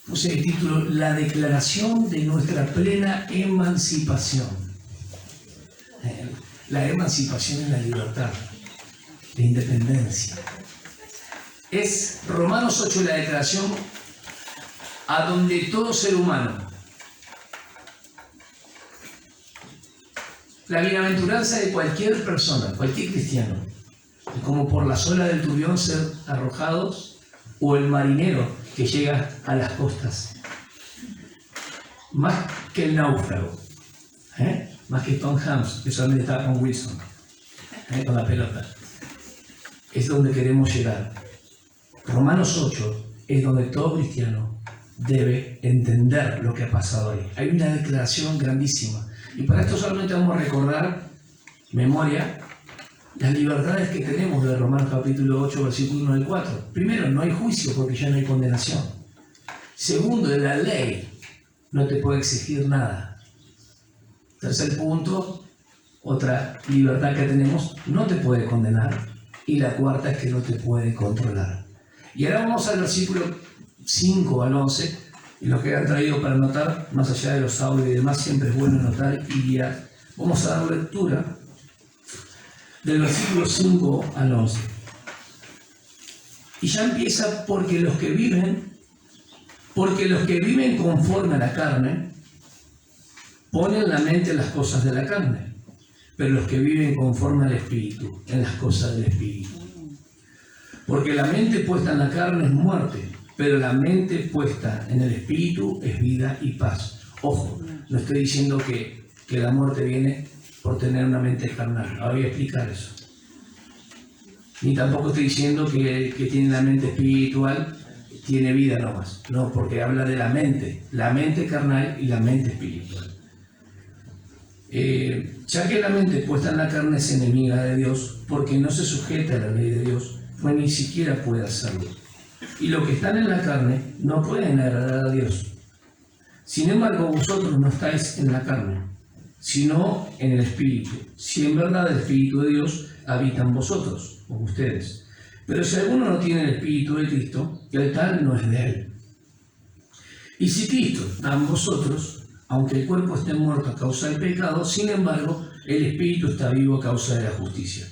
puse el título La declaración de nuestra plena emancipación. La emancipación es la libertad, la independencia. Es Romanos 8 la declaración a donde todo ser humano, la bienaventuranza de cualquier persona, cualquier cristiano, como por la sola del turbión ser arrojados, o el marinero que llega a las costas, más que el náufrago, más que Tom Hanks, que solamente estaba con Wilson, con la pelota. Es donde queremos llegar. Romanos 8 es donde todo cristiano debe entender lo que ha pasado ahí. Hay una declaración grandísima. Y para esto solamente vamos a recordar, memoria, las libertades que tenemos de Romanos capítulo 8, versículo 1 al 4. Primero, no hay juicio porque ya no hay condenación. Segundo, de la ley no te puede exigir nada. Tercer punto, otra libertad que tenemos, no te puede condenar. Y la cuarta es que no te puede controlar. Y ahora vamos al versículo 5 al 11, y lo que han traído para anotar, más allá de los audios y demás, siempre es bueno anotar y guiar. Vamos a dar lectura del versículo 5 al 11. Y ya empieza porque los que viven conforme a la carne, ponen la mente en las cosas de la carne, pero los que viven conforme al Espíritu, en las cosas del Espíritu. Porque la mente puesta en la carne es muerte, pero la mente puesta en el Espíritu es vida y paz. Ojo, no estoy diciendo que la muerte viene por tener una mente carnal. Ahora voy a explicar eso. Ni tampoco estoy diciendo que tiene la mente espiritual, tiene vida nomás. No, porque habla de la mente carnal y la mente espiritual. Ya que la mente puesta en la carne es enemiga de Dios, porque no se sujeta a la ley de Dios, pues ni siquiera puede hacerlo. Y los que están en la carne no pueden agradar a Dios. Sin embargo, vosotros no estáis en la carne, sino en el Espíritu, si en verdad el Espíritu de Dios habita en vosotros, o ustedes. Pero si alguno no tiene el Espíritu de Cristo, el tal no es de él. Y si Cristo está en vosotros, aunque el cuerpo esté muerto a causa del pecado, sin embargo, el Espíritu está vivo a causa de la justicia.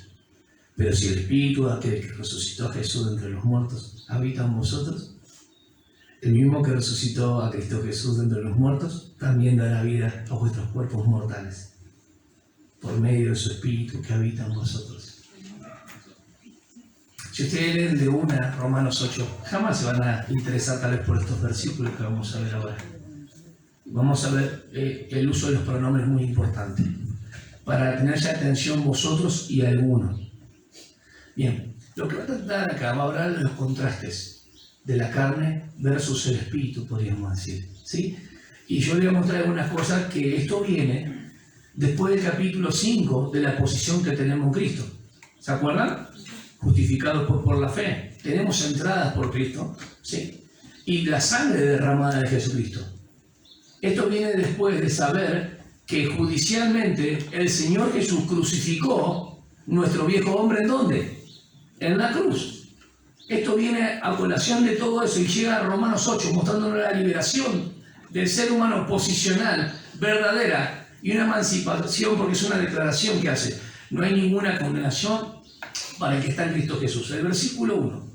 Pero si el Espíritu de aquel que resucitó a Jesús de entre los muertos habita en vosotros, el mismo que resucitó a Cristo Jesús de entre los muertos, también dará vida a vuestros cuerpos mortales, por medio de su Espíritu que habita en vosotros. Si ustedes leen de una Romanos 8, jamás se van a interesar tal vez por estos versículos que vamos a ver ahora. Vamos a ver el uso de los pronombres muy importante, para tener ya atención vosotros y algunos. Bien, lo que va a tratar acá va a hablar de los contrastes de la carne versus el espíritu, podríamos decir, ¿sí? Y yo le voy a mostrar algunas cosas que esto viene después del capítulo 5 de la posición que tenemos en Cristo. ¿Se acuerdan? Justificados por la fe. Tenemos entradas por Cristo, ¿sí? Y la sangre derramada de Jesucristo. Esto viene después de saber que judicialmente el Señor Jesús crucificó nuestro viejo hombre, ¿en dónde? En la cruz. Esto viene a colación de todo eso y llega a Romanos 8 mostrándonos la liberación del ser humano posicional, verdadera, y una emancipación, porque es una declaración que hace. No hay ninguna condenación para el que está en Cristo Jesús. El versículo 1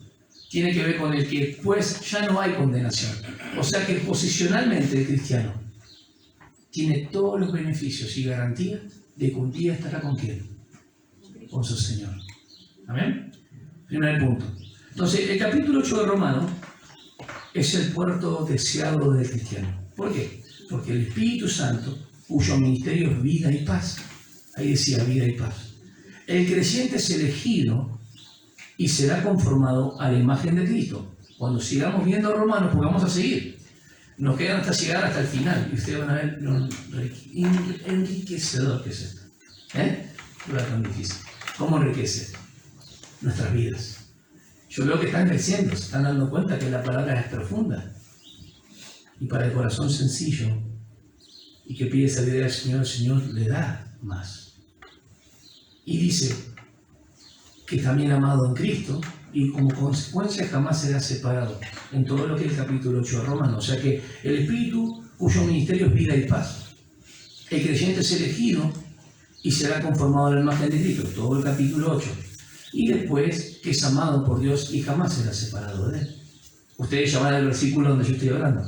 tiene que ver con el que pues ya no hay condenación. O sea que posicionalmente el cristiano tiene todos los beneficios y garantías de que un día estará con quién, con su Señor. ¿Amén? Primer punto. Entonces, el capítulo 8 de Romanos es el puerto deseado del cristiano. ¿Por qué? Porque el Espíritu Santo, cuyo ministerio es vida y paz. Ahí decía vida y paz. El creyente es elegido y será conformado a la imagen de Cristo. Cuando sigamos viendo Romanos, pues vamos a seguir. Nos quedan hasta llegar hasta el final. Y ustedes van a ver lo enriquecedor que es esto. No es tan difícil. ¿Cómo enriquece? Nuestras vidas. Yo veo que están creciendo, se están dando cuenta que la palabra es profunda. Y para el corazón sencillo y que pide sabiduría al Señor, el Señor le da más. Y dice, que también amado en Cristo, y como consecuencia jamás será separado, en todo lo que es el capítulo 8 de Romanos. O sea que el Espíritu, cuyo ministerio es vida y paz. El creyente es elegido y será conformado a la imagen de Cristo, todo el capítulo 8. Y después, que es amado por Dios y jamás será separado de Él. Ustedes llaman al versículo donde yo estoy hablando.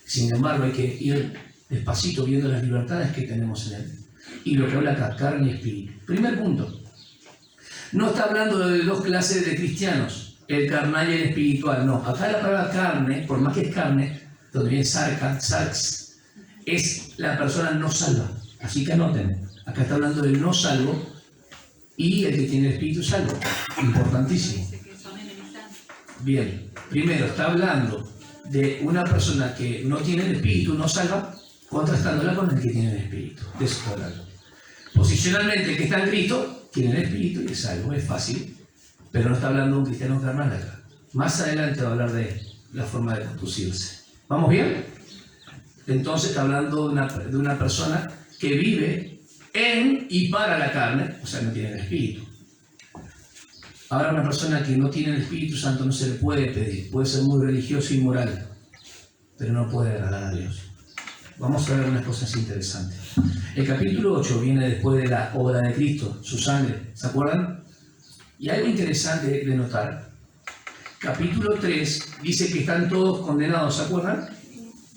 Sin embargo, hay que ir despacito viendo las libertades que tenemos en Él. Y lo que habla acá, carne y espíritu. Primer punto. No está hablando de dos clases de cristianos, el carnal y el espiritual. No, acá la palabra carne, por más que es carne, donde viene sarx, es la persona no salva. Así que anoten, acá está hablando del no salvo y el que tiene el espíritu salvo. Importantísimo. Bien, primero está hablando de una persona que no tiene el espíritu, no salva, contrastándola con el que tiene el espíritu. De eso está hablando. Posicionalmente, el que está en Cristo tiene el espíritu y es salvo, es fácil, pero no está hablando de un cristiano carnal acá. Más adelante va a hablar de la forma de conducirse. ¿Vamos bien? Entonces está hablando de una persona que vive en y para la carne, o sea, no tiene el espíritu. Ahora, una persona que no tiene el Espíritu Santo no se le puede pedir, puede ser muy religioso y moral, pero no puede agradar a Dios. Vamos a ver unas cosas interesantes. El capítulo 8 viene después de la obra de Cristo, su sangre, ¿se acuerdan? Y algo interesante de notar. Capítulo 3 dice que están todos condenados, ¿se acuerdan?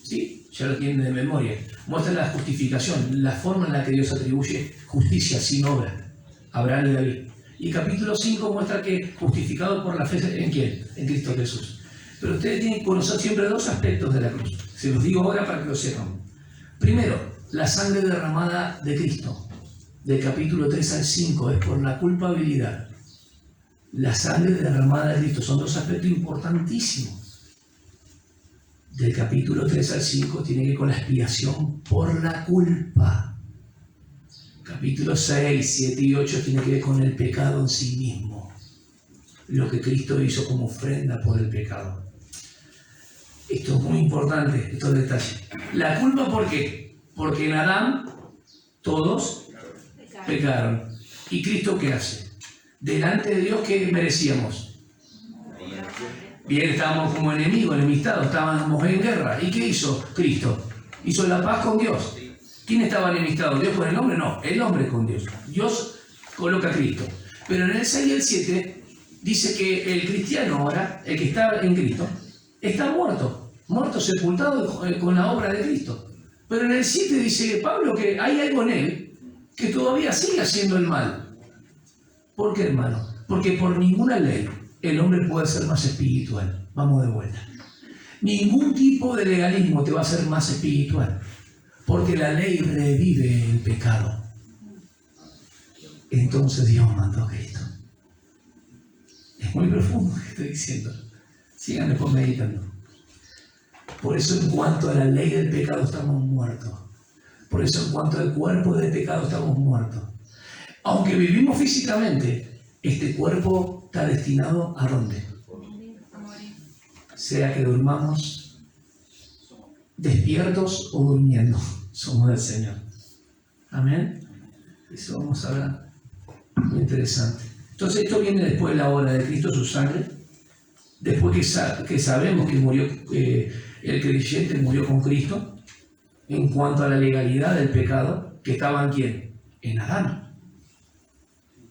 Sí, ya lo tienen de memoria. Muestra la justificación, la forma en la que Dios atribuye justicia sin obra a Abraham y David. Y capítulo 5 muestra que justificado por la fe, ¿en quién? En Cristo Jesús. Pero ustedes tienen que conocer siempre dos aspectos de la cruz. Se los digo ahora para que lo sepan. Primero, la sangre derramada de Cristo, del capítulo 3 al 5, es por la culpabilidad. La sangre derramada de Cristo son dos aspectos importantísimos. Del capítulo 3 al 5 tiene que ver con la expiación por la culpa. Capítulo 6, 7 y 8 tiene que ver con el pecado en sí mismo. Lo que Cristo hizo como ofrenda por el pecado. Esto es muy importante, estos detalles. La culpa, ¿por qué? Porque en Adán todos pecaron. ¿Y Cristo qué hace? Delante de Dios, ¿qué merecíamos? Bien, estábamos como enemigos, enemistados, estábamos en guerra. ¿Y qué hizo Cristo? Hizo la paz con Dios. ¿Quién estaba enemistado? ¿Dios con el hombre? No, el hombre con Dios. Dios coloca a Cristo. Pero en el 6 y el 7 dice que el cristiano ahora, el que está en Cristo, está muerto sepultado con la obra de Cristo. Pero en el 7 dice Pablo que hay algo en él que todavía sigue haciendo el mal. ¿Por qué, hermano? Porque por ninguna ley el hombre puede ser más espiritual. Vamos de vuelta. Ningún tipo de legalismo te va a hacer más espiritual. Porque la ley revive el pecado. Entonces Dios mandó a Cristo. Es muy profundo lo que estoy diciendo. Sigan después meditando. Por eso en cuanto a la ley del pecado estamos muertos. Por eso en cuanto al cuerpo del pecado estamos muertos. Aunque vivimos físicamente, este cuerpo está destinado ¿a dónde? Sea que durmamos despiertos o durmiendo, somos del Señor. Amén. Eso vamos a hablar. Muy interesante. Entonces esto viene después de la obra de Cristo, su sangre. Después que sabemos que murió, el creyente murió con Cristo. En cuanto a la legalidad del pecado, que estaba en ¿quién? En Adán.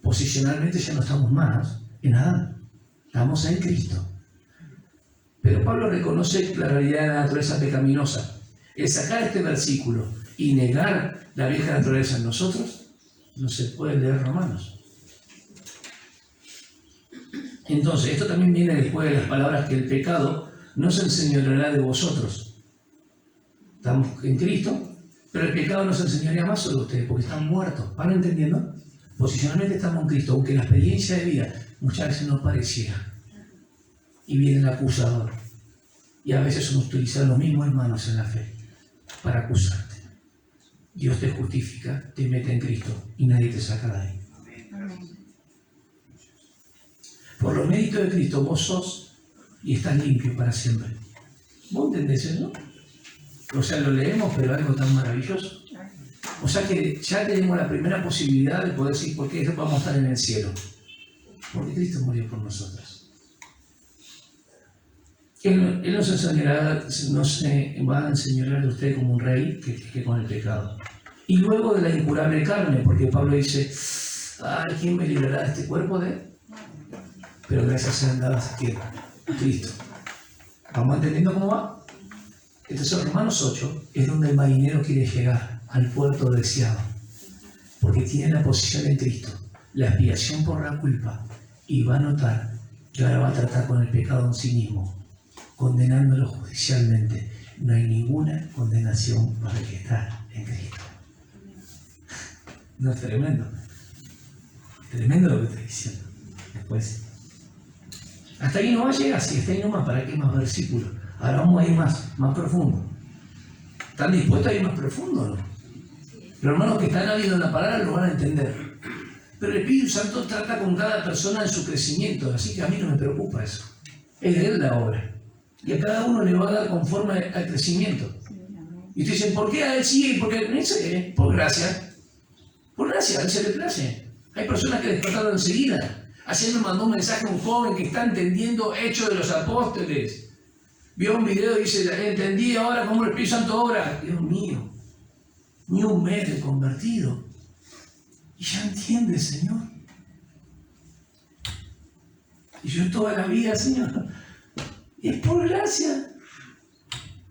Posicionalmente ya no estamos más en Adán. Estamos en Cristo. Pero Pablo reconoce la realidad de la naturaleza pecaminosa. El sacar este versículo y negar la vieja naturaleza en nosotros, no se puede leer Romanos. Entonces, esto también viene después de las palabras que el pecado no se enseñoreará de vosotros. Estamos en Cristo, pero el pecado no se enseñaría más sobre ustedes porque están muertos. ¿Van entendiendo? Posicionalmente estamos en Cristo, aunque la experiencia de vida muchas veces no pareciera. Y viene el acusador. Y a veces son utilizados los mismos hermanos en la fe para acusarte. Dios te justifica, te mete en Cristo y nadie te saca de ahí. Por los méritos de Cristo vos sos y estás limpio para siempre. ¿Vos entendés eso? O sea, lo leemos, pero algo tan maravilloso. O sea que ya tenemos la primera posibilidad de poder decir, ¿por qué vamos a estar en el cielo? Porque Cristo murió por nosotros. Él no se va a enseñorear de usted como un rey que con el pecado. Y luego de la incurable carne, porque Pablo dice, ay, ¿quién me librará de este cuerpo Pero gracias sean dadas a quién? A Cristo. ¿Vamos entendiendo cómo va? Entonces, Romanos 8 es donde el marinero quiere llegar al puerto deseado, porque tiene la posición en Cristo, la expiación por la culpa, y va a notar que ahora va a tratar con el pecado en sí mismo, condenándolo judicialmente. No hay ninguna condenación para el que está en Cristo. No es tremendo. Tremendo lo que estoy diciendo. Después, hasta ahí no va a llegar, sí, hasta ahí nomás, ¿para qué más versículos? Ahora vamos a ir más profundo. ¿Están dispuestos a ir más profundo o no? Los hermanos que están habiendo la palabra lo van a entender. Pero el Espíritu Santo trata con cada persona en su crecimiento, así que a mí no me preocupa eso. Es de Él la obra. Y a cada uno le va a dar conforme al crecimiento. Y ustedes dicen, ¿por qué a Él sí? Porque no sé, por gracia. Por gracia, a Él se le place. Hay personas que despertaron enseguida. Ayer me mandó un mensaje a un joven que está entendiendo Hechos de los Apóstoles. Vio un video y dice, entendí ahora cómo el Espíritu Santo obra. Dios mío, ni un mes de convertido. Y ya entiende, Señor. Y yo toda la vida, Señor, es por gracia.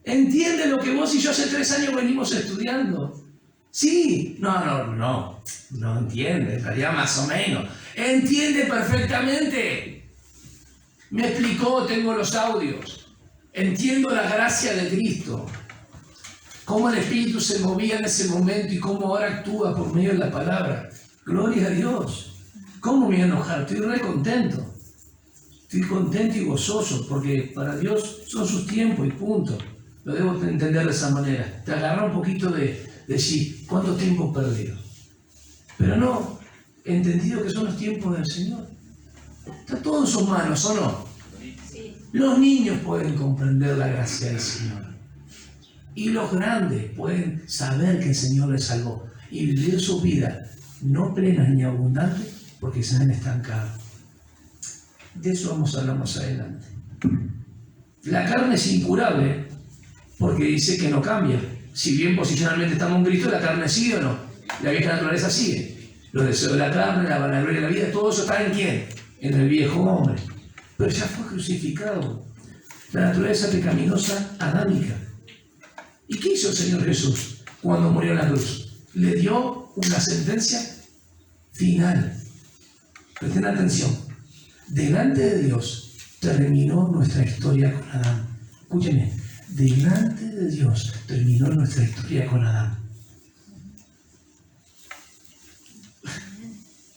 Entiende lo que vos y yo hace 3 años venimos estudiando. Sí, no entiende, en realidad más o menos. Entiende perfectamente. Me explicó, tengo los audios. Entiendo la gracia de Cristo. Cómo el Espíritu se movía en ese momento y cómo ahora actúa por medio de la palabra. Gloria a Dios. ¿Cómo me voy a enojar? Estoy re contento. Estoy contento y gozoso porque para Dios son sus tiempos y punto. Lo debo entender de esa manera. Te agarra un poquito de decir, ¿cuánto tiempo perdido? Pero no, he entendido que son los tiempos del Señor. Está todo en sus manos, ¿o no? Sí. Los niños pueden comprender la gracia del Señor. Y los grandes pueden saber que el Señor les salvó y vivir su vida no plena ni abundante porque se han estancado. De eso vamos a hablar más adelante. La carne es incurable porque dice que no cambia. Si bien posicionalmente estamos en Cristo, la carne sigue o no. La vieja naturaleza sigue. Los deseos de la carne, la vanagloria de la vida, todo eso está en ¿quién? En el viejo hombre. Pero ya fue crucificado. La naturaleza pecaminosa adámica. ¿Y qué hizo el Señor Jesús cuando murió en la cruz? Le dio una sentencia final. Presten atención. Delante de Dios terminó nuestra historia con Adán. Escúchenme. Delante de Dios terminó nuestra historia con Adán.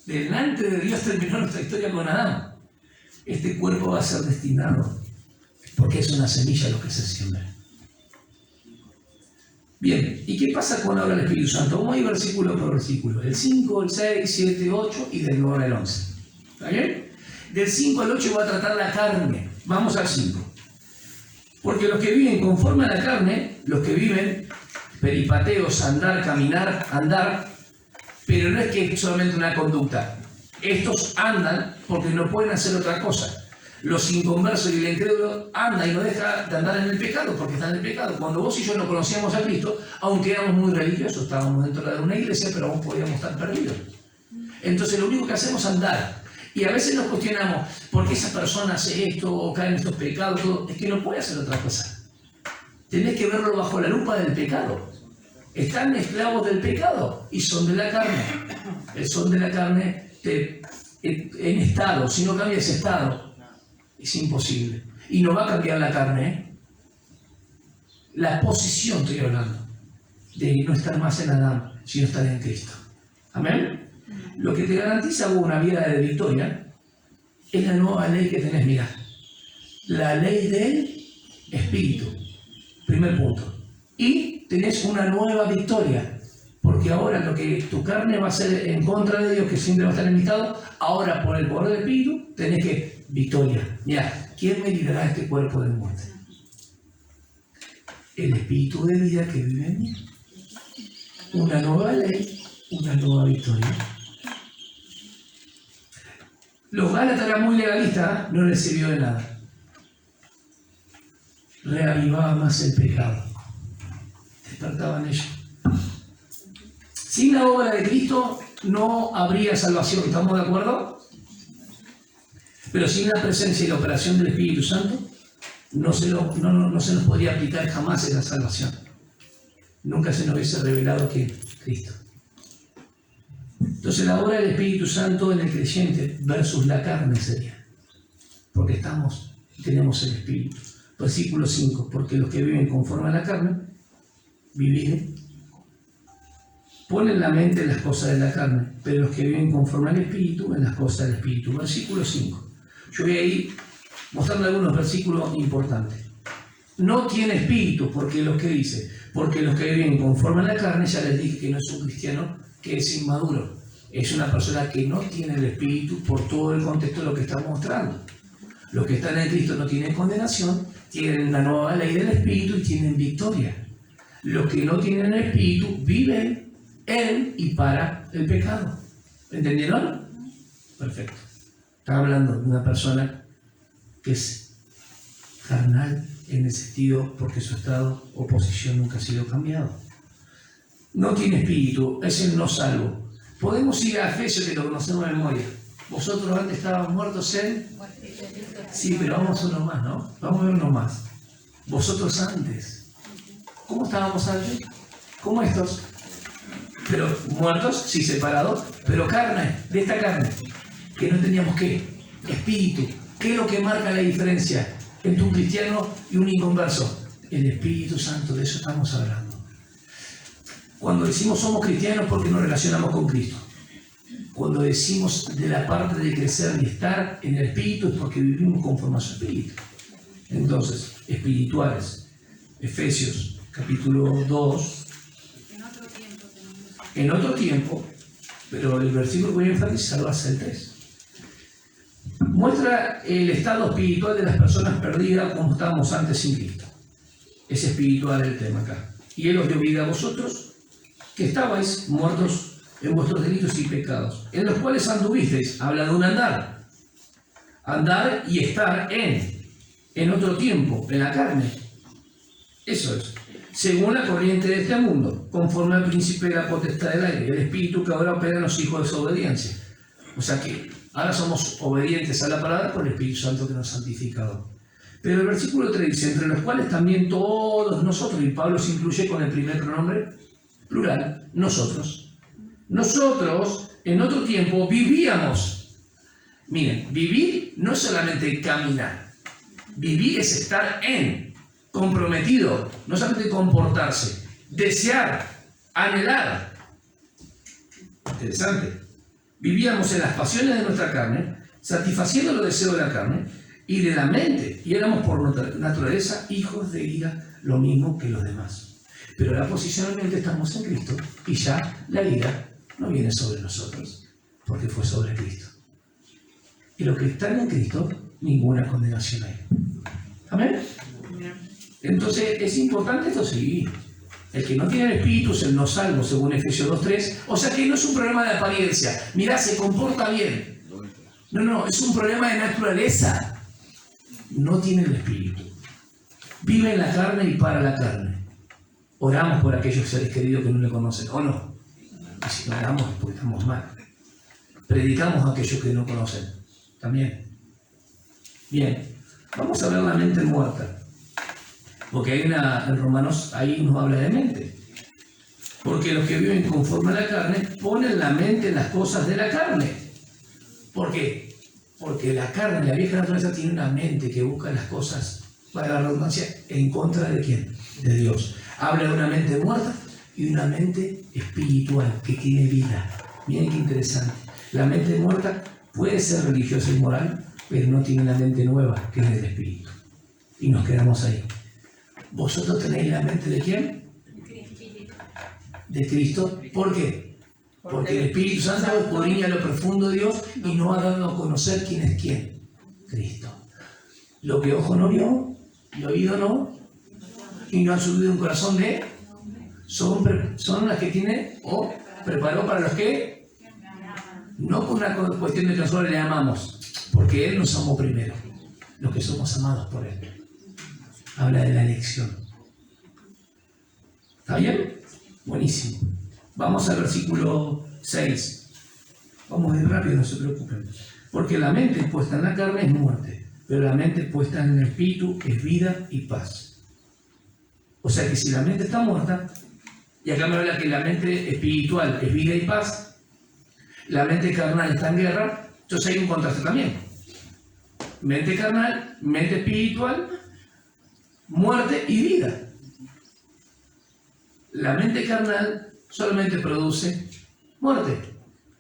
Delante de Dios terminó nuestra historia con Adán. Este cuerpo va a ser destinado, porque es una semilla lo que se siembra. Bien, ¿y qué pasa con ahora el Espíritu Santo? Vamos a ir versículo por versículo. El 5, el 6, 7, 8 y del 9 al 11. ¿Está bien? Del 5 al 8 va a tratar la carne. Vamos al 5. Porque los que viven conforme a la carne, los que viven peripateos, andar, caminar, andar, pero no es que es solamente una conducta. Estos andan porque no pueden hacer otra cosa. Los inconversos y el incrédulo andan y no deja de andar en el pecado porque están en el pecado. Cuando vos y yo no conocíamos a Cristo, aunque éramos muy religiosos, estábamos dentro de una iglesia, pero aún podíamos estar perdidos. Entonces lo único que hacemos es andar. Y a veces nos cuestionamos, ¿por qué esa persona hace esto o cae en estos pecados? Todo? Es que no puede hacer otra cosa. Tenés que verlo bajo la lupa del pecado. Están esclavos del pecado y son de la carne. Son de la carne en estado. Si no cambia ese estado, es imposible. Y no va a cambiar la carne, ¿eh? La posición estoy hablando. De no estar más en Adán, sino estar en Cristo. Amén. Lo que te garantiza una vida de victoria es la nueva ley que tenés, mirá. La ley del Espíritu. Primer punto. Y tenés una nueva victoria. Porque ahora lo que tu carne va a ser en contra de Dios, que siempre va a estar enmistado, ahora por el poder del Espíritu tenés que victoria. Mirá, ¿quién me librará de este cuerpo de muerte? El Espíritu de vida que vive en mí. Una nueva ley, una nueva victoria. Los Gálatas eran muy legalistas, no les sirvió de nada. Reavivaba más el pecado. Despertaban ellos. Sin la obra de Cristo no habría salvación, ¿estamos de acuerdo? Pero sin la presencia y la operación del Espíritu Santo, no se nos podría aplicar jamás esa salvación. Nunca se nos hubiese revelado que Cristo. Entonces la obra del Espíritu Santo en el creyente versus la carne sería. Porque tenemos el Espíritu. Versículo 5, porque los que viven conforme a la carne, ponen en la mente las cosas de la carne, pero los que viven conforme al Espíritu, en las cosas del Espíritu. Versículo 5. Yo voy a ir mostrando algunos versículos importantes. No tiene espíritu, porque los que viven conforme a la carne, ya les dije que no es un cristiano que es inmaduro. Es una persona que no tiene el espíritu por todo el contexto de lo que está mostrando. Los que están en Cristo no tienen condenación, tienen la nueva ley del espíritu y tienen victoria. Los que no tienen el espíritu viven en y para el pecado. ¿Entendieron? Perfecto. Está hablando de una persona que es carnal en el sentido porque su estado o posición nunca ha sido cambiado. No tiene espíritu, es el no salvo. Podemos ir a Efesios, que lo conocemos de memoria. Vosotros antes estaban muertos en... Sí, pero vamos a uno más, ¿no? Vamos a ver uno más. Vosotros antes. ¿Cómo estábamos antes? Como estos. Pero muertos, sí, separados, pero carne, de esta carne. Que no teníamos ¿qué? Espíritu. ¿Qué es lo que marca la diferencia entre un cristiano y un inconverso? El Espíritu Santo, de eso estamos hablando. Cuando decimos somos cristianos porque nos relacionamos con Cristo. Cuando decimos de la parte de crecer y estar en el Espíritu es porque vivimos conforme a su Espíritu. Entonces, espirituales. Efesios, capítulo 2. En otro tiempo, pero el versículo que voy a enfatizar va a ser el 3. Muestra el estado espiritual de las personas perdidas como estábamos antes sin Cristo. Es espiritual el tema acá. Y Él os dio vida a vosotros, que estabais muertos en vuestros delitos y pecados, en los cuales anduvisteis. Habla de un andar. Andar y estar en otro tiempo, en la carne. Eso es. Según la corriente de este mundo, conforme al príncipe de la potestad del aire, el espíritu que ahora opera en los hijos de desobediencia. O sea que ahora somos obedientes a la palabra por el Espíritu Santo que nos ha santificado. Pero el versículo 3 dice, entre los cuales también todos nosotros, y Pablo se incluye con el primer pronombre plural, nosotros. Nosotros, en otro tiempo, vivíamos. Miren, vivir no es solamente caminar. Vivir es estar comprometido, no solamente comportarse, desear, anhelar. Interesante. Vivíamos en las pasiones de nuestra carne, satisfaciendo los deseos de la carne y de la mente, y éramos por naturaleza hijos de ira, lo mismo que los demás. Pero ahora posicionalmente estamos en Cristo y ya la ira no viene sobre nosotros, porque fue sobre Cristo. Y los que están en Cristo, ninguna condenación hay. ¿Amén? Entonces, ¿es importante esto? Sí. El que no tiene el espíritu es el no salvo, según Efesios 2:3. O sea que no es un problema de apariencia. Mirá, se comporta bien. No, es un problema de naturaleza. No tiene el espíritu. Vive en la carne y para la carne. Oramos por aquellos seres queridos que no le conocen, ¿o no? Y si no oramos, porque estamos mal. Predicamos a aquellos que no conocen. También. Bien. Vamos a ver la mente muerta. Porque hay en Romanos, ahí nos habla de mente. Porque los que viven conforme a la carne ponen la mente en las cosas de la carne. ¿Por qué? Porque la carne, la vieja naturaleza, tiene una mente que busca las cosas, para la redundancia, en contra de ¿quién? De Dios. Habla de una mente muerta y de una mente espiritual que tiene vida. Miren qué interesante. La mente muerta puede ser religiosa y moral, pero no tiene la mente nueva, que es del espíritu. Y nos quedamos ahí. ¿Vosotros tenéis la mente de quién? De Cristo. ¿Por qué? Porque el Espíritu Santo escudriña lo profundo de Dios y nos ha dado a conocer quién es quién. Cristo. Lo que ojo no vio, y oído no, y no ha subido un corazón de... Son las que tiene o preparó para los que... No por una cuestión de que nosotros le amamos, porque Él nos amó primero, los que somos amados por Él. Habla de la elección. ¿Está bien? Buenísimo. Vamos al versículo 6. Vamos a ir rápido, no se preocupen. Porque la mente puesta en la carne es muerte, pero la mente puesta en el espíritu es vida y paz. O sea que si la mente está muerta, y acá me habla que la mente espiritual es vida y paz, la mente carnal está en guerra, entonces hay un contraste también. Mente carnal, mente espiritual, muerte y vida. La mente carnal solamente produce muerte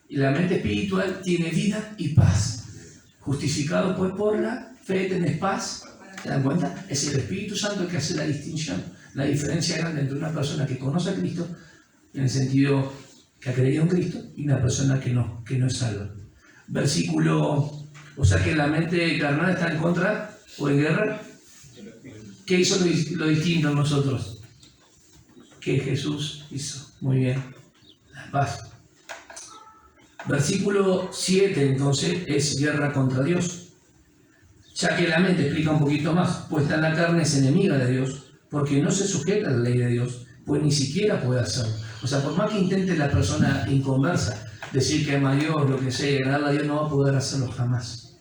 y la mente espiritual tiene vida y paz. Justificado pues por la fe tenés paz. ¿Se dan cuenta? Es el Espíritu Santo el que hace la distinción, la diferencia grande entre una persona que conoce a Cristo, en el sentido que ha creído en Cristo, y una persona que no es salva. Versículo, o sea que la mente carnal está en contra o en guerra. ¿Qué hizo lo distinto en nosotros? ¿Qué Jesús hizo? Muy bien, la paz. Versículo 7, entonces, es guerra contra Dios. Ya que la mente, explica un poquito más, puesta en la carne es enemiga de Dios, porque no se sujeta a la ley de Dios, pues ni siquiera puede hacerlo. O sea, por más que intente la persona inconversa decir que ama a Dios, lo que sea, agradar a Dios, no va a poder hacerlo jamás.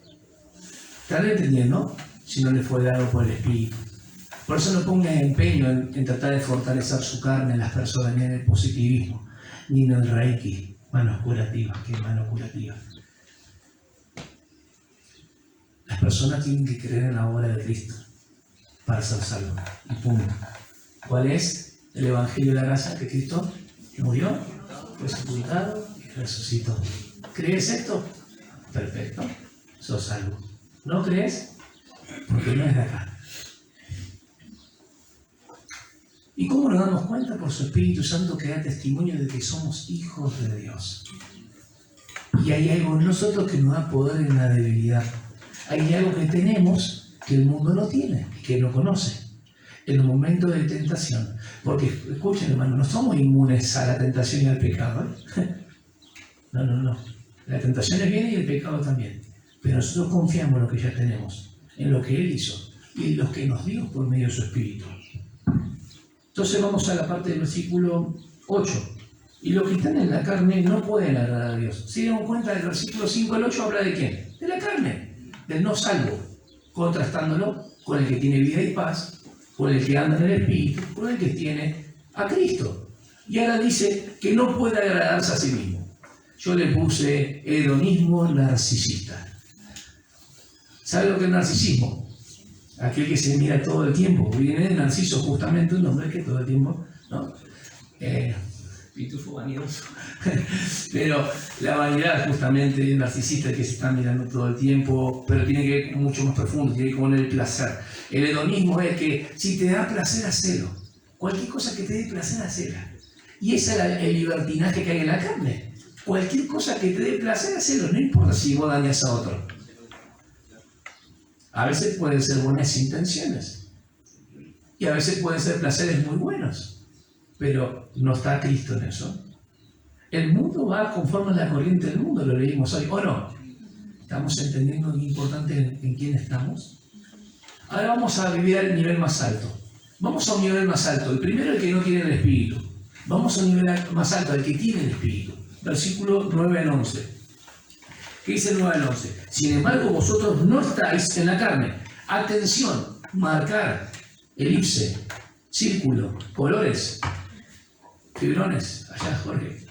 ¿Están entendiendo? Si no le fue dado por el Espíritu. Por eso no pongas empeño en tratar de fortalecer su carne en las personas, ni en el positivismo, ni en el reiki. Manos curativas, ¿qué mano curativa? Las personas tienen que creer en la obra de Cristo para ser salvos. Y punto. ¿Cuál es el Evangelio de la gracia? Que Cristo murió, fue sepultado y resucitó. ¿Crees esto? Perfecto. Sos salvo. ¿No crees? Porque no es de acá. ¿Y cómo nos damos cuenta? Por su Espíritu Santo que da testimonio de que somos hijos de Dios. Y hay algo en nosotros que nos da poder en la debilidad. Hay algo que tenemos que el mundo no tiene, que no conoce. En los momentos de tentación. Porque, escuchen hermano, no somos inmunes a la tentación y al pecado. No. La tentación viene y el pecado también. Pero nosotros confiamos en lo que ya tenemos, en lo que Él hizo y en lo que nos dio por medio de su Espíritu. Entonces vamos a la parte del versículo 8. Y los que están en la carne no pueden agradar a Dios. ¿Se dieron cuenta del versículo 5 al 8? Habla de quién? De la carne, del no salvo, contrastándolo con el que tiene vida y paz, con el que anda en el Espíritu, con el que tiene a Cristo. Y ahora dice que no puede agradarse a sí mismo. Yo le puse hedonismo narcisista. ¿Sabe lo que es narcisismo? Aquel que se mira todo el tiempo. Viene de Narciso, justamente un hombre que todo el tiempo, ¿no? Pitufo vanidoso. Pero la vanidad justamente del narcisista que se está mirando todo el tiempo, pero tiene que ver mucho más profundo, tiene que ver con el placer. El hedonismo es que si te da placer, hacelo. Cualquier cosa que te dé placer, hacela. Y ese es el libertinaje que hay en la carne. Cualquier cosa que te dé placer, hacelo. No importa si vos dañas a otro. A veces pueden ser buenas intenciones y a veces pueden ser placeres muy buenos, pero no está Cristo en eso. El mundo va conforme a la corriente del mundo, lo leímos hoy, ¿o no? ¿Estamos entendiendo lo importante en quién estamos? Ahora vamos a vivir al nivel más alto. Vamos a un nivel más alto. El primero, el que no tiene el Espíritu. Vamos a un nivel más alto, el que tiene el Espíritu. Versículo 9 al 11. ¿Qué dice el 9 al 11? Sin embargo, vosotros no estáis en la carne. Atención, marcar, elipse, círculo, colores, fibrones. Allá, Jorge.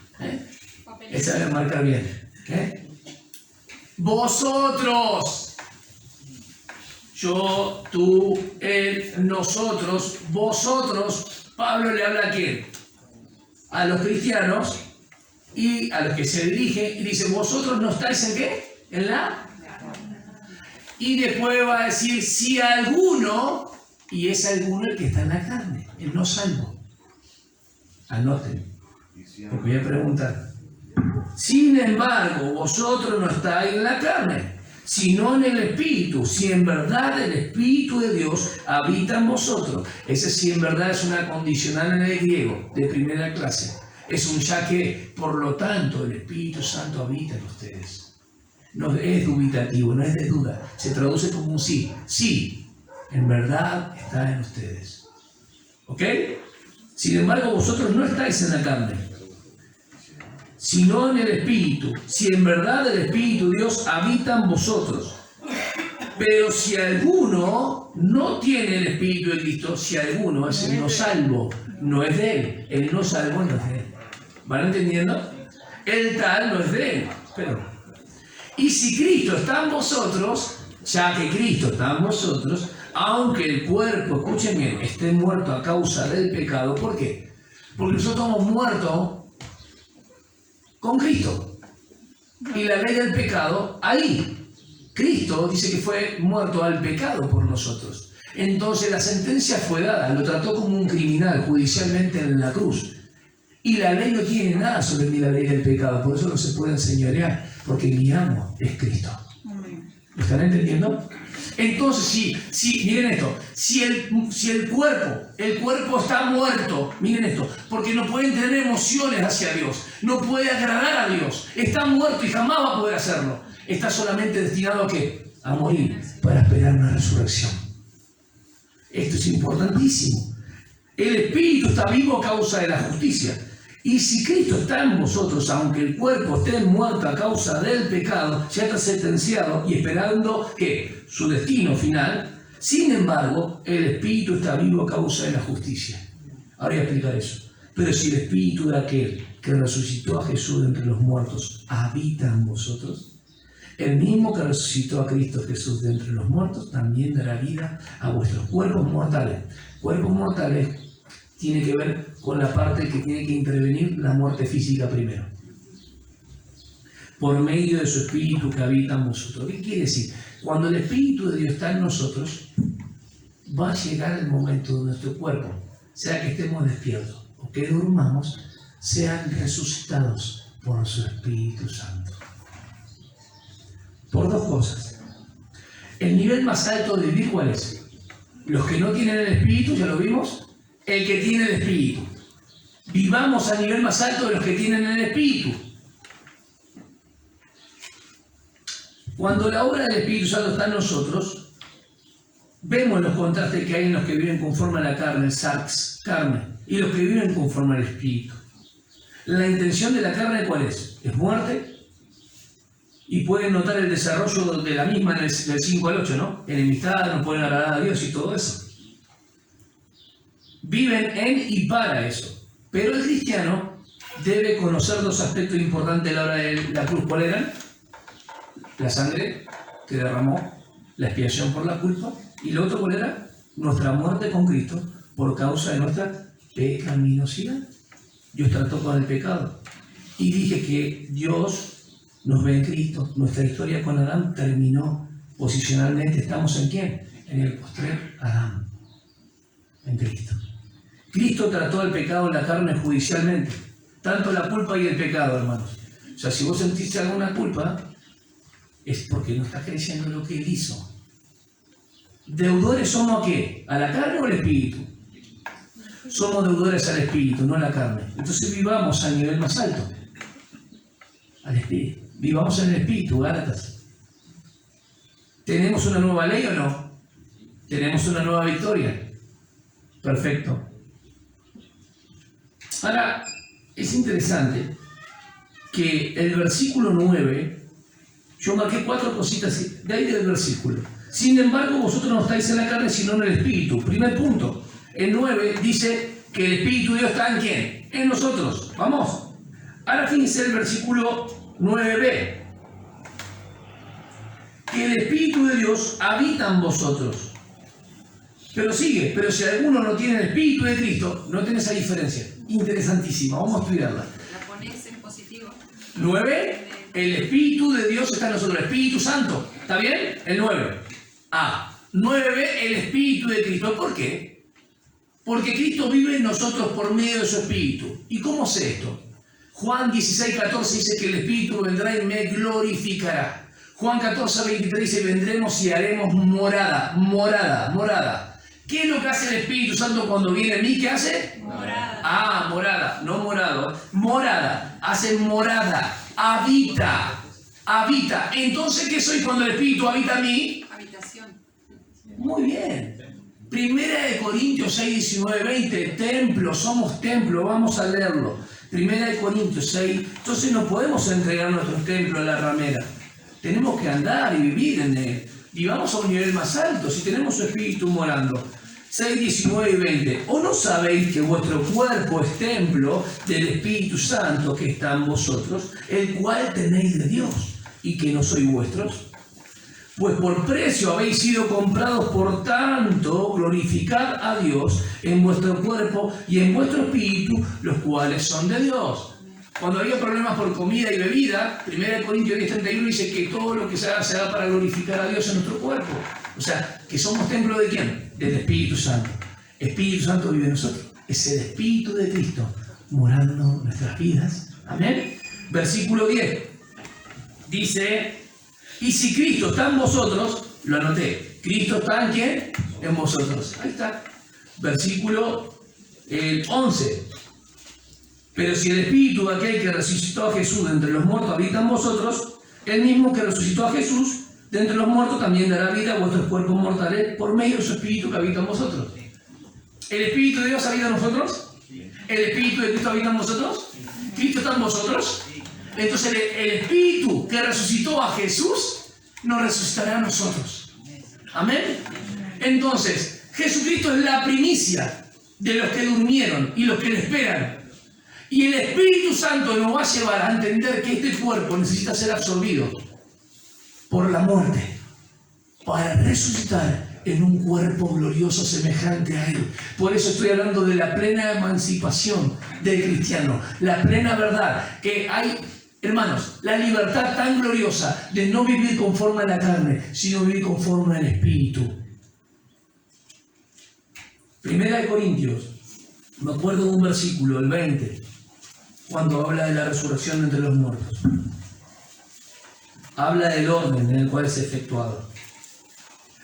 Esa debe marcar bien. Vosotros. Yo, tú, él, nosotros, vosotros. Pablo le habla a quién? A los cristianos. Y a los que se dirige, y dice, vosotros no estáis en qué, en la... Y después va a decir, si alguno, y es alguno el que está en la carne, el no salvo. Anoten, porque voy a preguntar. Sin embargo, vosotros no estáis en la carne, sino en el Espíritu, si en verdad el Espíritu de Dios habita en vosotros. Ese si en verdad es una condicional en el griego, de primera clase. Es un ya que, por lo tanto, el Espíritu Santo habita en ustedes. No es dubitativo, no es de duda. Se traduce como un sí. Sí, en verdad está en ustedes. ¿Ok? Sin embargo, vosotros no estáis en la carne, sino en el Espíritu. Si en verdad el Espíritu de Dios habita en vosotros. Pero si alguno no tiene el Espíritu de Cristo, si alguno es el no salvo, no es de él. El no salvo no es de él. ¿Van entendiendo? El tal no es de él. Y si Cristo está en vosotros, ya que Cristo está en vosotros, aunque el cuerpo, escuchen bien, esté muerto a causa del pecado, ¿por qué? Porque nosotros hemos muerto con Cristo. Y la ley del pecado, ahí. Cristo dice que fue muerto al pecado por nosotros. Entonces la sentencia fue dada, lo trató como un criminal judicialmente en la cruz. Y la ley no tiene nada sobre mí, la ley del pecado, por eso no se puede enseñorear, porque mi amo es Cristo. ¿Lo están entendiendo? Entonces, miren esto, si el cuerpo está muerto, miren esto, porque no pueden tener emociones hacia Dios, no puede agradar a Dios, está muerto y jamás va a poder hacerlo. Está solamente destinado ¿a qué? A morir para esperar una resurrección. Esto es importantísimo. El Espíritu está vivo a causa de la justicia. Y si Cristo está en vosotros, aunque el cuerpo esté muerto a causa del pecado, ya está sentenciado y esperando ¿qué? Su destino final. Sin embargo, el Espíritu está vivo a causa de la justicia. Ahora voy a explicar eso. Pero si el Espíritu de aquel que resucitó a Jesús de entre los muertos habita en vosotros, el mismo que resucitó a Cristo Jesús de entre los muertos también dará vida a vuestros cuerpos mortales. Cuerpos mortales tiene que ver con la parte que tiene que intervenir la muerte física primero. Por medio de su Espíritu que habita en vosotros. ¿Qué quiere decir? Cuando el Espíritu de Dios está en nosotros, va a llegar el momento de nuestro cuerpo, sea que estemos despiertos o que durmamos, sean resucitados por su Espíritu Santo. Por dos cosas. El nivel más alto de vivir, ¿cuál es? Los que no tienen el Espíritu, ya lo vimos. El que tiene el Espíritu. Vivamos a nivel más alto de los que tienen el Espíritu. Cuando la obra del Espíritu Santo está en nosotros, vemos los contrastes que hay en los que viven conforme a la carne, sarx, carne, y los que viven conforme al Espíritu. La intención de la carne, ¿cuál es? Es muerte. Y pueden notar el desarrollo de la misma del 5 al 8, ¿no? Enemistad, no pueden agradar a Dios y todo eso. Viven en y para eso. Pero el cristiano debe conocer dos aspectos importantes a la hora de la cruz. ¿Cuáles eran? La sangre que derramó, la expiación por la culpa. Y lo otro, ¿cuál era? Nuestra muerte con Cristo por causa de nuestra pecaminosidad. Dios trató con el pecado. Y dije que Dios nos ve en Cristo. Nuestra historia con Adán terminó posicionalmente. ¿Estamos en quién? En el postrer Adán. En Cristo. Cristo trató el pecado en la carne judicialmente. Tanto la culpa y el pecado, hermanos. O sea, si vos sentiste alguna culpa, es porque no estás creyendo lo que Él hizo. ¿Deudores somos a qué? ¿A la carne o al Espíritu? Somos deudores al Espíritu, no a la carne. Entonces vivamos a nivel más alto. Al Espíritu. Vivamos en el Espíritu, Gálatas. ¿Tenemos una nueva ley o no? ¿Tenemos una nueva victoria? Perfecto. Ahora, es interesante que el versículo 9, yo marqué 4 cositas de ahí del versículo. Sin embargo, vosotros no estáis en la carne, sino en el Espíritu. Primer punto. El 9 dice que el Espíritu de Dios está en ¿quién? En nosotros. Vamos. Ahora fíjense el versículo 9b, que el Espíritu de Dios habita en vosotros. Pero sigue, pero si alguno no tiene el Espíritu de Cristo, no tiene esa diferencia. Interesantísima, vamos a estudiarla. La pones en positivo. 9, el Espíritu de Dios está en nosotros, el Espíritu Santo. ¿Está bien? El 9. 9b, el Espíritu de Cristo. ¿Por qué? Porque Cristo vive en nosotros por medio de su Espíritu. ¿Y cómo sé esto? Juan 16:14 dice que el Espíritu vendrá y me glorificará. Juan 14:23 dice, vendremos y haremos morada. ¿Qué es lo que hace el Espíritu Santo cuando viene en mí? ¿Qué hace? Morada. Ah, morada, no morado. Morada, hace morada, habita, habita. Entonces, ¿qué soy cuando el Espíritu habita en mí? Habitación. Muy bien. Primera de Corintios 6, 19, 20, templo, somos templo, vamos a leerlo. Primera de Corintios 6, entonces no podemos entregar nuestros templos a la ramera. Tenemos que andar y vivir en él. Y vamos a un nivel más alto si tenemos su espíritu morando. 6, 19 y 20. ¿O no sabéis que vuestro cuerpo es templo del Espíritu Santo que está en vosotros, el cual tenéis de Dios, y que no sois vuestros? Pues por precio habéis sido comprados, por tanto, glorificad a Dios en vuestro cuerpo y en vuestro espíritu, los cuales son de Dios. Cuando había problemas por comida y bebida, 1 Corintios 10:31 dice que todo lo que se haga para glorificar a Dios en nuestro cuerpo. O sea, que somos templo de ¿quién? Del Espíritu Santo. Espíritu Santo vive en nosotros. Es el Espíritu de Cristo morando en nuestras vidas. Amén. Versículo 10. Dice, y si Cristo está en vosotros, lo anoté. ¿Cristo está en quién? En vosotros. Ahí está. Versículo 11. Pero si el Espíritu de aquel que resucitó a Jesús de entre los muertos habita en vosotros, el mismo que resucitó a Jesús de entre los muertos también dará vida a vuestros cuerpos mortales por medio de su Espíritu que habita en vosotros. ¿El Espíritu de Dios habita en nosotros? ¿El Espíritu de Cristo habita en vosotros? ¿Cristo está en vosotros? Entonces el Espíritu que resucitó a Jesús nos resucitará a nosotros. Amén. Entonces, Jesucristo es la primicia de los que durmieron y los que le esperan. Y el Espíritu Santo nos va a llevar a entender que este cuerpo necesita ser absorbido por la muerte para resucitar en un cuerpo glorioso semejante a Él. Por eso estoy hablando de la plena emancipación del cristiano, la plena verdad que hay, hermanos, la libertad tan gloriosa de no vivir conforme a la carne, sino vivir conforme al Espíritu. Primera de Corintios, me acuerdo de un versículo, el 20, cuando habla de la resurrección entre los muertos. Habla del orden en el cual es efectuado.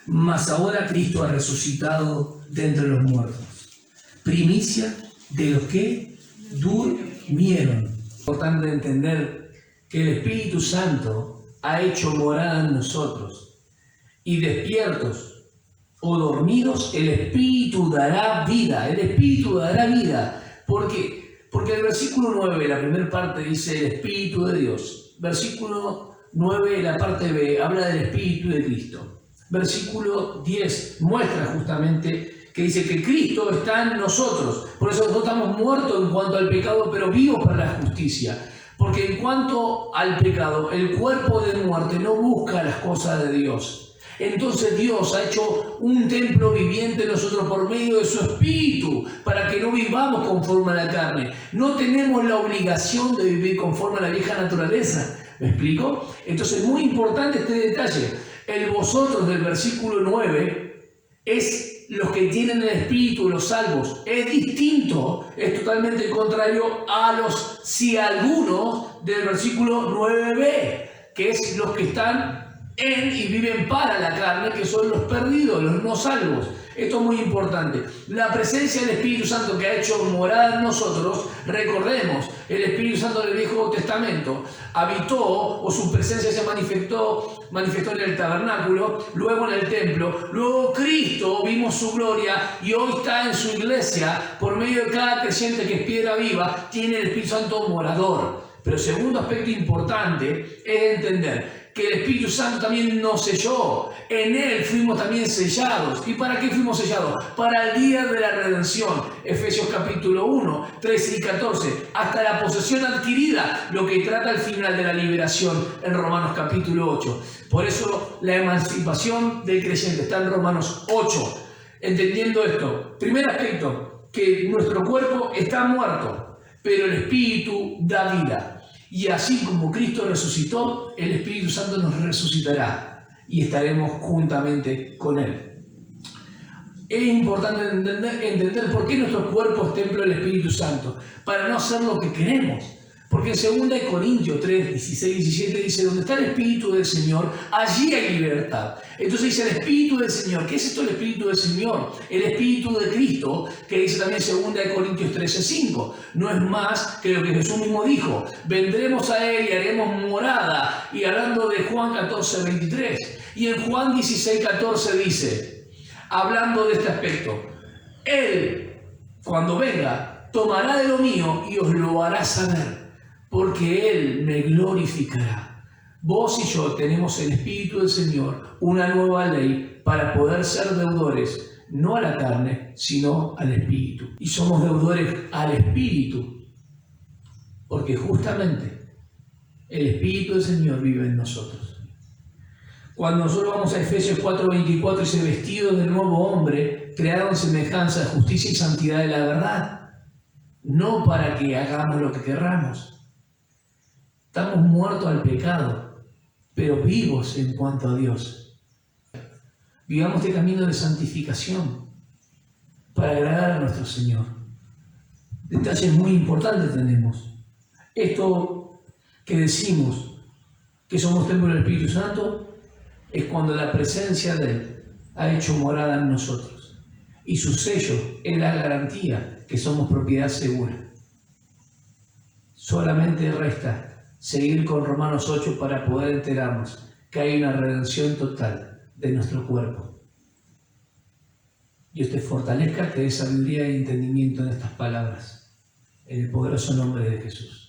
Mas ahora Cristo ha resucitado de entre los muertos, primicia de los que durmieron. Es importante entender que el Espíritu Santo ha hecho morada en nosotros, y despiertos o dormidos, el Espíritu dará vida. El Espíritu dará vida. ¿Por qué? Porque el versículo 9, la primera parte, dice el Espíritu de Dios. Versículo 9, la parte B, habla del Espíritu de Cristo. Versículo 10 muestra justamente que dice que Cristo está en nosotros. Por eso nosotros estamos muertos en cuanto al pecado, pero vivos para la justicia. Porque en cuanto al pecado, el cuerpo de muerte no busca las cosas de Dios. Entonces Dios ha hecho un templo viviente en nosotros por medio de su Espíritu, para que no vivamos conforme a la carne. No tenemos la obligación de vivir conforme a la vieja naturaleza. ¿Me explico? Entonces es muy importante este detalle. El vosotros del versículo 9 es los que tienen el Espíritu, los salvos. Es distinto, es totalmente contrario a los si algunos del versículo 9b, que es los que están en y viven para la carne, que son los perdidos, los no salvos. Esto es muy importante. La presencia del Espíritu Santo que ha hecho morada en nosotros, recordemos, el Espíritu Santo del Viejo Testamento habitó, o su presencia se manifestó en el tabernáculo, luego en el templo, luego Cristo, vimos su gloria, y hoy está en su iglesia. Por medio de cada creyente que es piedra viva, tiene el Espíritu Santo morador. Pero el segundo aspecto importante es entender que el Espíritu Santo también nos selló. En Él fuimos también sellados. ¿Y para qué fuimos sellados? Para el día de la redención. Efesios capítulo 1, 13 y 14. Hasta la posesión adquirida, lo que trata al final de la liberación en Romanos capítulo 8. Por eso la emancipación del creyente está en Romanos 8. Entendiendo esto, primer aspecto, que nuestro cuerpo está muerto, pero el Espíritu da vida. Y así como Cristo resucitó, el Espíritu Santo nos resucitará y estaremos juntamente con Él. Es importante entender por qué nuestro cuerpo es templo del Espíritu Santo, para no hacer lo que queremos, Porque en 2 Corintios 3, 16, 17 dice, donde está el Espíritu del Señor, allí hay libertad. Entonces dice el Espíritu del Señor. ¿Qué es esto el Espíritu del Señor? El Espíritu de Cristo, que dice también 2 Corintios 13, 5. No es más que lo que Jesús mismo dijo. Vendremos a Él y haremos morada. Y hablando de Juan 14, 23. Y en Juan 16, 14 dice, hablando de este aspecto, Él, cuando venga, tomará de lo mío y os lo hará saber, porque Él me glorificará. Vos y yo tenemos el Espíritu del Señor, una nueva ley para poder ser deudores, no a la carne, sino al Espíritu. Y somos deudores al Espíritu, porque justamente el Espíritu del Señor vive en nosotros. Cuando nosotros vamos a Efesios 4:24, dice, vestidos del nuevo hombre, creado en semejanza de justicia y santidad de la verdad, no para que hagamos lo que querramos. Estamos muertos al pecado, pero vivos en cuanto a Dios. Vivamos este camino de santificación para agradar a nuestro Señor. Detalles muy importantes tenemos. Esto que decimos que somos templo del Espíritu Santo es cuando la presencia de Él ha hecho morada en nosotros. Y su sello es la garantía que somos propiedad segura. Solamente resta seguir con Romanos 8 para poder enterarnos que hay una redención total de nuestro cuerpo. Dios te fortalezca, te dé sabiduría y entendimiento en estas palabras. En el poderoso nombre de Jesús.